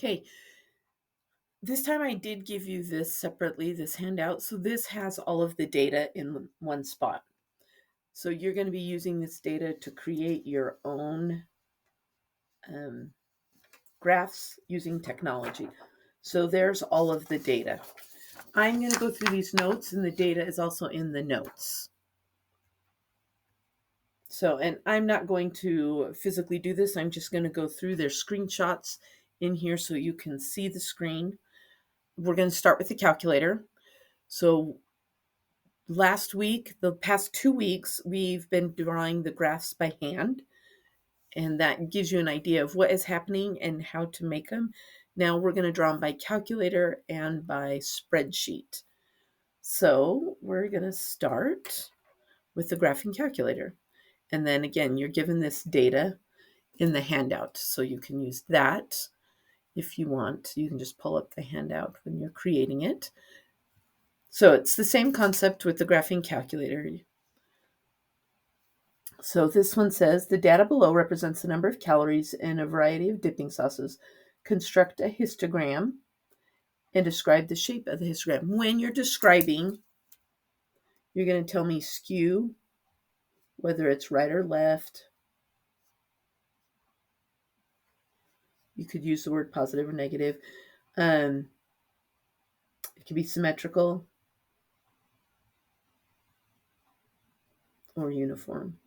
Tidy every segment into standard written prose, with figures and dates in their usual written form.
Okay, this time I did give you this separately, this handout. So this has all of the data in one spot. So you're going to be using this data to create your own graphs using technology. So there's all of the data. I'm going to go through these notes, and the data is also in the notes. So, and I'm not going to physically do this. I'm just going to go through their screenshots in here so you can see the screen. We're going to start with the calculator. So last week, the past 2 weeks, we've been drawing the graphs by hand, and that gives you an idea of what is happening and how to make them. Now we're going to draw them by calculator and by spreadsheet. So we're going to start with the graphing calculator. And then again, you're given this data in the handout, so you can use that if you want. You can just pull up the handout when you're creating it. So it's the same concept with the graphing calculator. So this one says the data below represents the number of calories in a variety of dipping sauces. Construct a histogram and describe the shape of the histogram. When you're describing, you're going to tell me skew, whether it's right or left. You could use the word positive or negative. It can be symmetrical or uniform.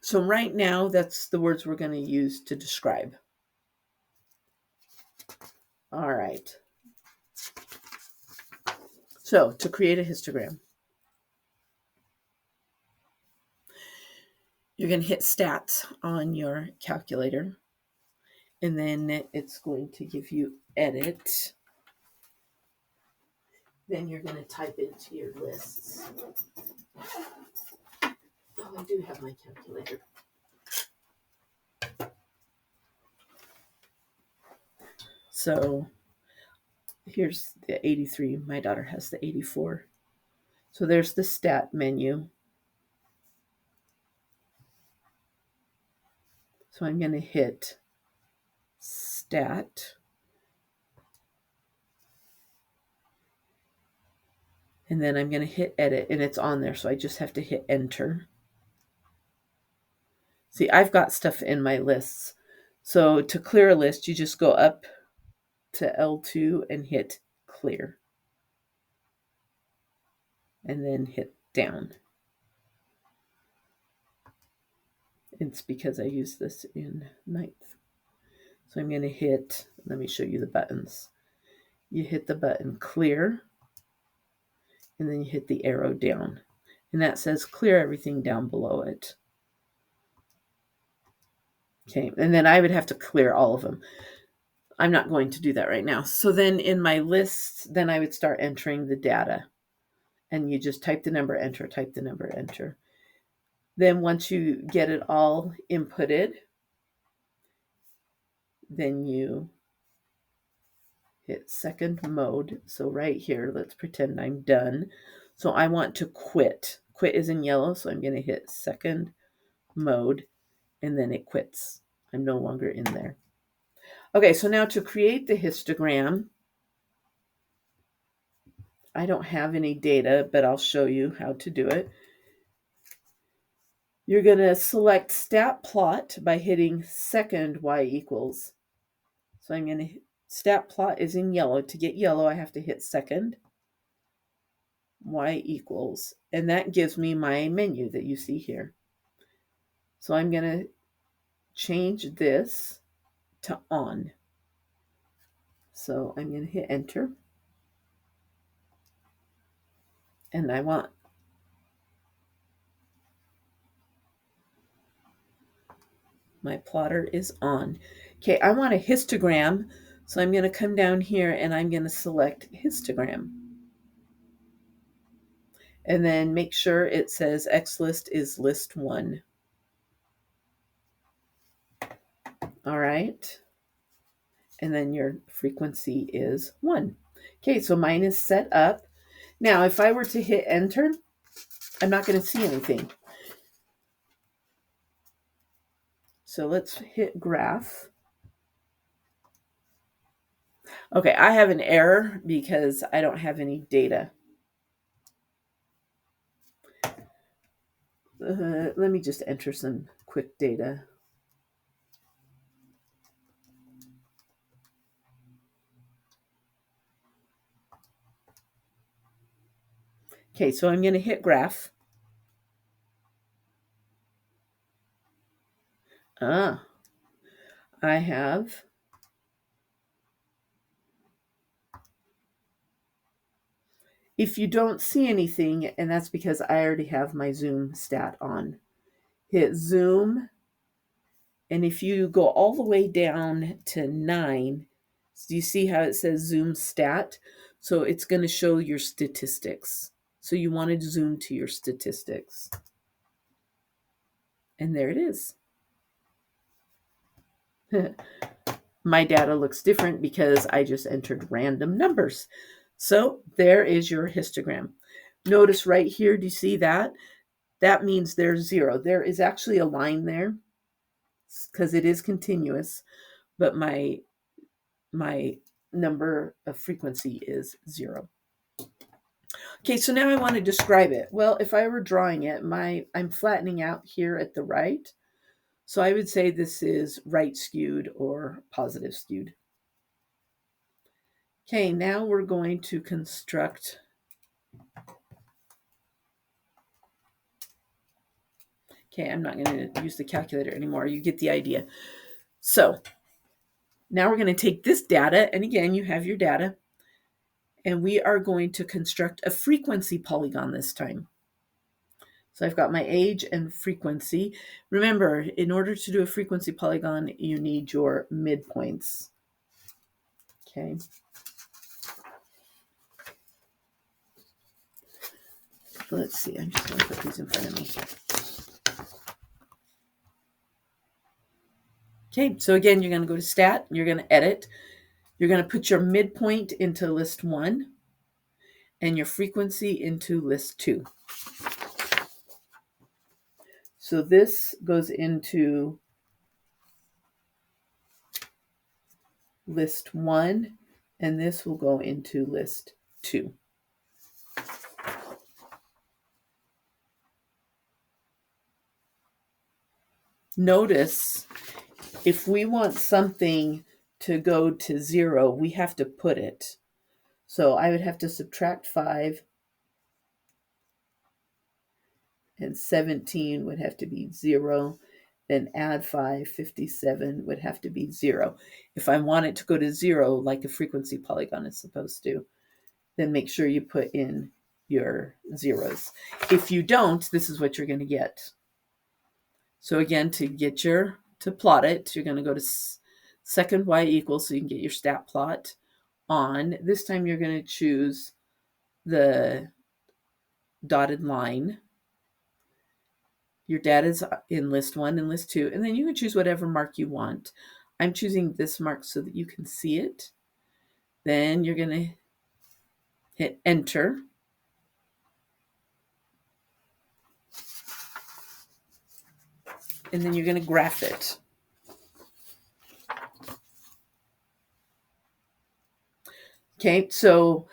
So right now, that's the words we're going to use to describe. All right. So to create a histogram, you're going to hit stats on your calculator, and then it's going to give you edit. Then you're going to type into your lists. Oh, I do have my calculator. So here's the 83. My daughter has the 84. So there's the stat menu. So I'm going to hit stat. And then I'm going to hit edit, and it's on there. So I just have to hit enter. See, I've got stuff in my lists. So to clear a list, you just go up to L2 and hit clear. And then hit down. It's because I use this in ninth. So I'm going to hit, let me show you the buttons. You hit the button clear, and then you hit the arrow down. And that says clear everything down below it. Okay, and then I would have to clear all of them. I'm not going to do that right now. So then in my list, then I would start entering the data. And you just type the number, enter, type the number, enter. Then once you get it all inputted, then you hit second mode. So right here, let's pretend I'm done. So I want to quit. Quit is in yellow, so I'm going to hit second mode, and then it quits. I'm no longer in there. Okay, so now to create the histogram, I don't have any data, but I'll show you how to do it. You're going to select stat plot by hitting second y equals. So I'm going to, stat plot is in yellow. To get yellow, I have to hit second y equals. And that gives me my menu that you see here. So I'm going to change this to on. So I'm going to hit enter. And I want my plotter is on. Okay, I want a histogram. So I'm going to come down here and I'm going to select histogram. And then make sure it says XList is list 1. All right. And then your frequency is 1. Okay, so mine is set up. Now, if I were to hit enter, I'm not going to see anything. So let's hit graph. Okay, I have an error because I don't have any data. Let me just enter some quick data. Okay, so I'm going to hit graph. Ah, I have. If you don't see anything, and that's because I already have my zoom stat on, hit zoom. And if you go all the way down to 9, do you see how it says zoom stat? So it's going to show your statistics. So you want to zoom to your statistics. And there it is. My data looks different because I just entered random numbers. So there is your histogram. Notice right here, do you see that? That means there's 0. There is actually a line there because it is continuous, but my number of frequency is 0. Okay, so now I want to describe it. Well, if I were drawing it, I'm flattening out here at the right. So I would say this is right skewed or positive skewed. Okay, now we're going to construct. Okay, I'm not going to use the calculator anymore. You get the idea. So now we're going to take this data, and again, you have your data, and we are going to construct a frequency polygon this time. So I've got my age and frequency. Remember, in order to do a frequency polygon, you need your midpoints. Okay. Let's see, I'm just going to put these in front of me. Okay, so again, you're going to go to stat, you're going to edit, you're going to put your midpoint into list 1 and your frequency into list 2. So this goes into list 1 and this will go into list 2. Notice if we want something to go to 0, we have to put it. So I would have to subtract 5 and 17 would have to be 0. Then add 5, 57 would have to be 0. If I want it to go to 0, like a frequency polygon is supposed to, then make sure you put in your zeros. If you don't, this is what you're going to get. So again, to plot it, you're going to go to second y equals, so you can get your stat plot on. This time you're going to choose the dotted line. Your data is in list 1 and list 2, and then you can choose whatever mark you want. I'm choosing this mark so that you can see it. Then you're going to hit enter. And then you're going to graph it. Okay, so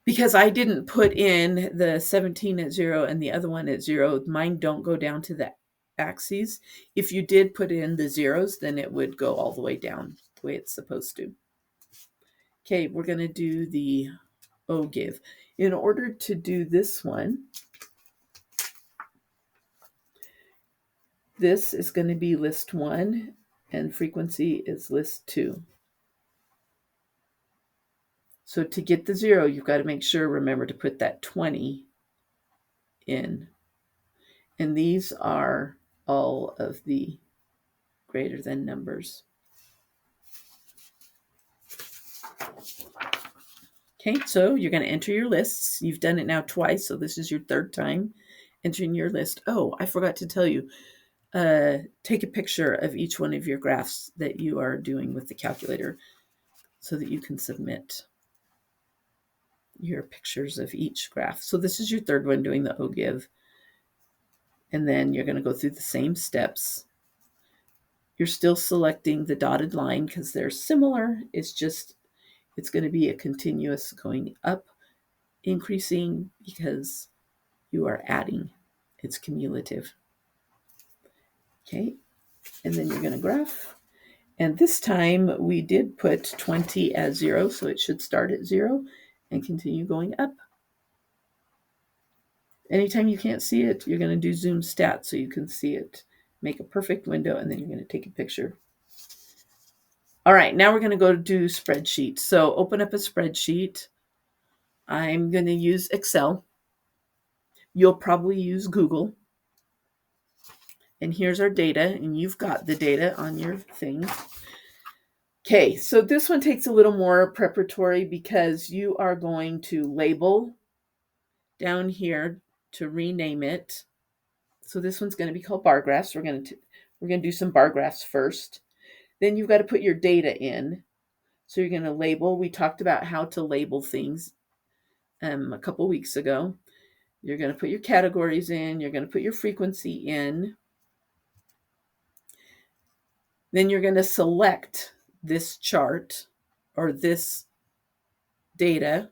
because I didn't put in the 17 at 0 and the other one at 0, mine don't go down to the axes. If you did put in the zeros, then it would go all the way down the way it's supposed to. Okay, we're going to do the ogive. In order to do this one, this is going to be list 1 and frequency is list 2. So to get the 0, you've got to make sure, remember to put that 20 in. And these are all of the greater than numbers. Okay, so you're going to enter your lists. You've done it now twice, so this is your third time entering your list. Oh, I forgot to tell you. Take a picture of each one of your graphs that you are doing with the calculator so that you can submit your pictures of each graph. So this is your third one doing the ogive. And then you're going to go through the same steps. You're still selecting the dotted line because they're similar. It's just It's going to be a continuous going up, increasing because you are adding. It's cumulative. Okay, and then you're going to graph. And this time we did put 20 as 0, so it should start at 0 and continue going up. Anytime you can't see it, you're going to do zoom stat so you can see it. Make a perfect window, and then you're going to take a picture. All right, now we're going to go do spreadsheet. So open up a spreadsheet. I'm going to use Excel. You'll probably use Google. And here's our data, and you've got the data on your thing. Okay, so this one takes a little more preparatory because you are going to label down here to rename it. So this one's going to be called bar graphs. We're going to do some bar graphs first. Then you've got to put your data in. So you're going to label. We talked about how to label things a couple weeks ago. You're going to put your categories in. You're going to put your frequency in. Then you're going to select this chart or this data,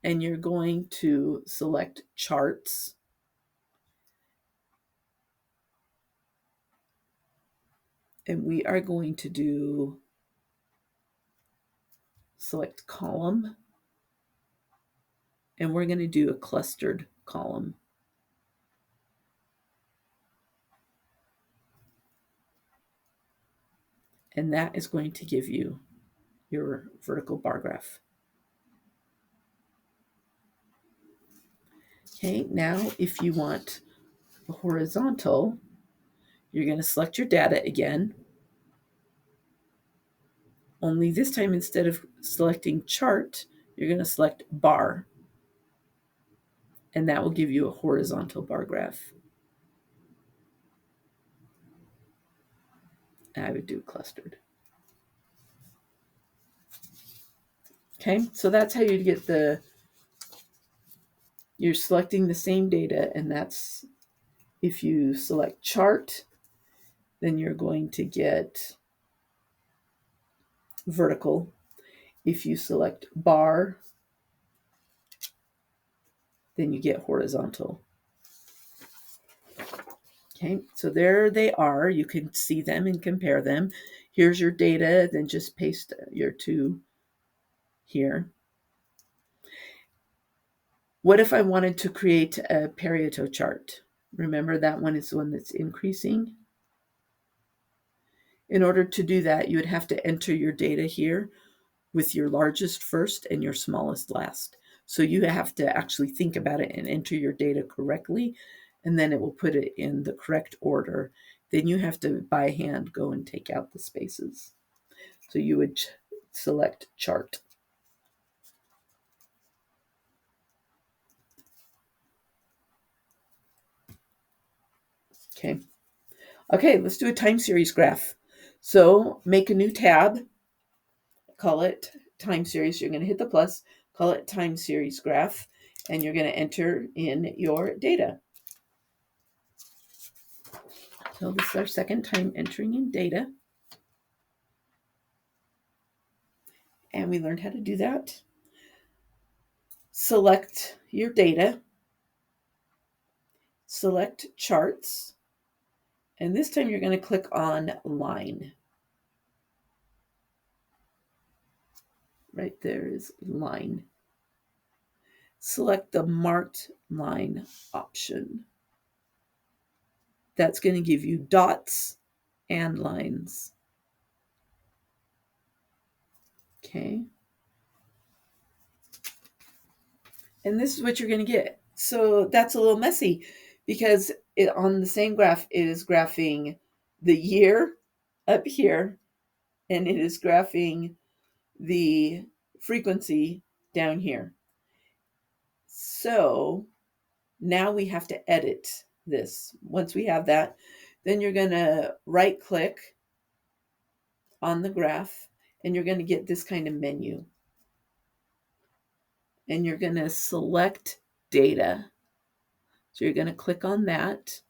and you're going to select charts. And we are going to do select column, and we're going to do a clustered column. And that is going to give you your vertical bar graph. Okay, now if you want a horizontal, you're going to select your data again. Only this time, instead of selecting chart, you're going to select bar. And that will give you a horizontal bar graph. I would do clustered. Okay, so that's how you get you're selecting the same data, and that's if you select chart, then you're going to get vertical. If you select bar, then you get horizontal. Okay, so there they are. You can see them and compare them. Here's your data, then just paste your two here. What if I wanted to create a Pareto chart? Remember, that one is the one that's increasing. In order to do that, you would have to enter your data here with your largest first and your smallest last. So you have to actually think about it and enter your data correctly, and then it will put it in the correct order. Then you have to, by hand, go and take out the spaces. So you would select chart. Okay, let's do a time series graph. So make a new tab, call it time series. You're going to hit the plus, call it time series graph, and you're going to enter in your data. So this is our second time entering in data. And we learned how to do that. Select your data. Select charts. And this time you're going to click on line. Right there is line. Select the marked line option. That's going to give you dots and lines. Okay. And this is what you're going to get. So that's a little messy because on the same graph, it is graphing the year up here, and it is graphing the frequency down here. So now we have to edit this. Once we have that, then you're going to right click on the graph, and you're going to get this kind of menu. And you're going to select data. So you're going to click on that.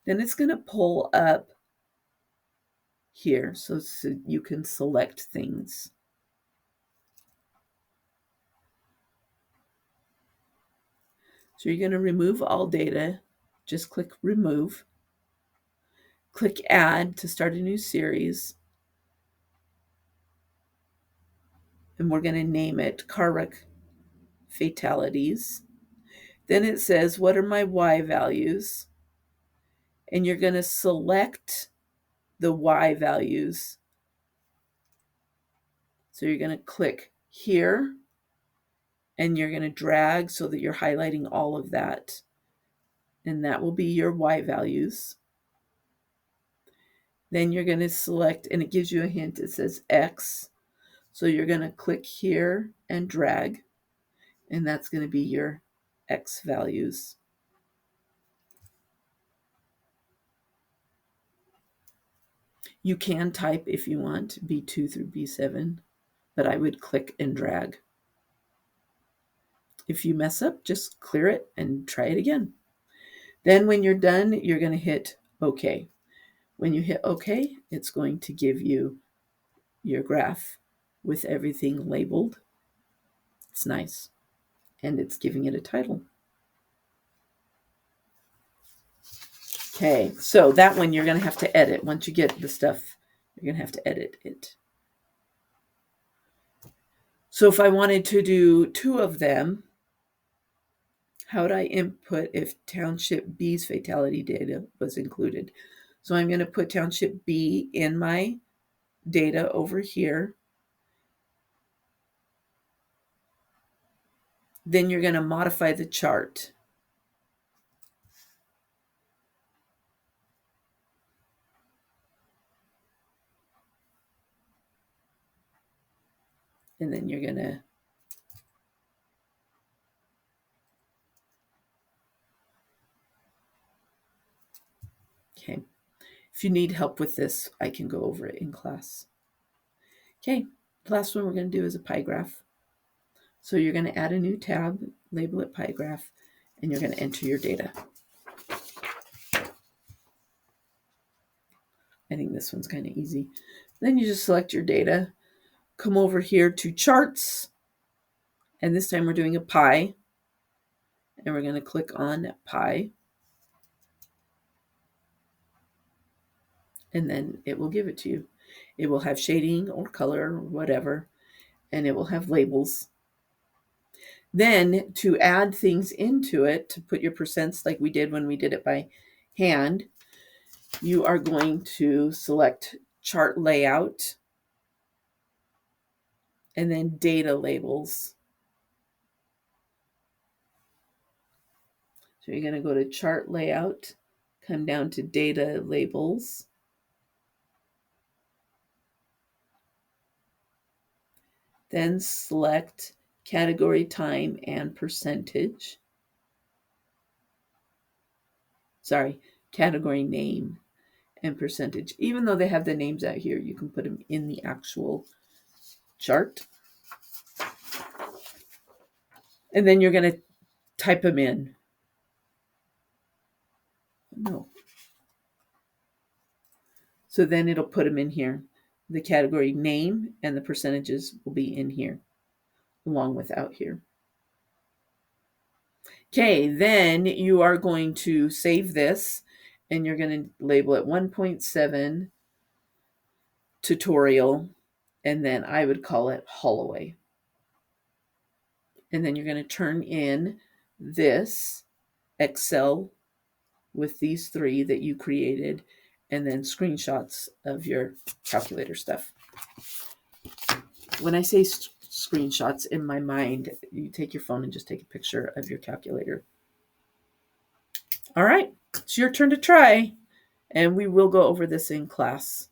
Then it's going to pull up here so you can select things. So you're going to remove all data. Just click remove. Click add to start a new series. And we're going to name it car wreck fatalities. Then it says, what are my Y values? And you're going to select the Y values. So you're going to click here and you're going to drag so that you're highlighting all of that. And that will be your Y values. Then you're going to select, and it gives you a hint. It says X. So you're going to click here and drag, and that's going to be your X values. You can type if you want, B2 through B7, but I would click and drag. If you mess up, just clear it and try it again. Then when you're done, you're going to hit OK. When you hit OK, it's going to give you your graph with everything labeled. It's nice. And it's giving it a title. Okay, so that one you're going to have to edit. Once you get the stuff, you're going to have to edit it. So if I wanted to do 2 of them, how would I input if Township B's fatality data was included? So I'm going to put Township B in my data over here. Then you're going to modify the chart. And then you're going to okay. If you need help with this, I can go over it in class. Okay, the last one we're going to do is a pie graph. So you're going to add a new tab, label it pie graph, and you're going to enter your data. I think this one's kind of easy. Then you just select your data, come over here to charts, and this time we're doing a pie, and we're going to click on pie, and then it will give it to you. It will have shading or color or whatever, and it will have labels. Then to add things into it, to put your percents like we did when we did it by hand, you are going to select chart layout and then data labels. So you're going to go to chart layout, come down to data labels. Then select category time and percentage. Sorry, category name and percentage. Even though they have the names out here, you can put them in the actual chart. And then you're going to type them in. No. So then it'll put them in here. The category name and the percentages will be in here, along with out here. Okay, then you are going to save this, and you're going to label it 1.7 tutorial, and then I would call it Holloway. And then you're going to turn in this Excel with these 3 that you created, and then screenshots of your calculator stuff. When I say screenshots, in my mind, you take your phone and just take a picture of your calculator. All right, it's your turn to try, and we will go over this in class.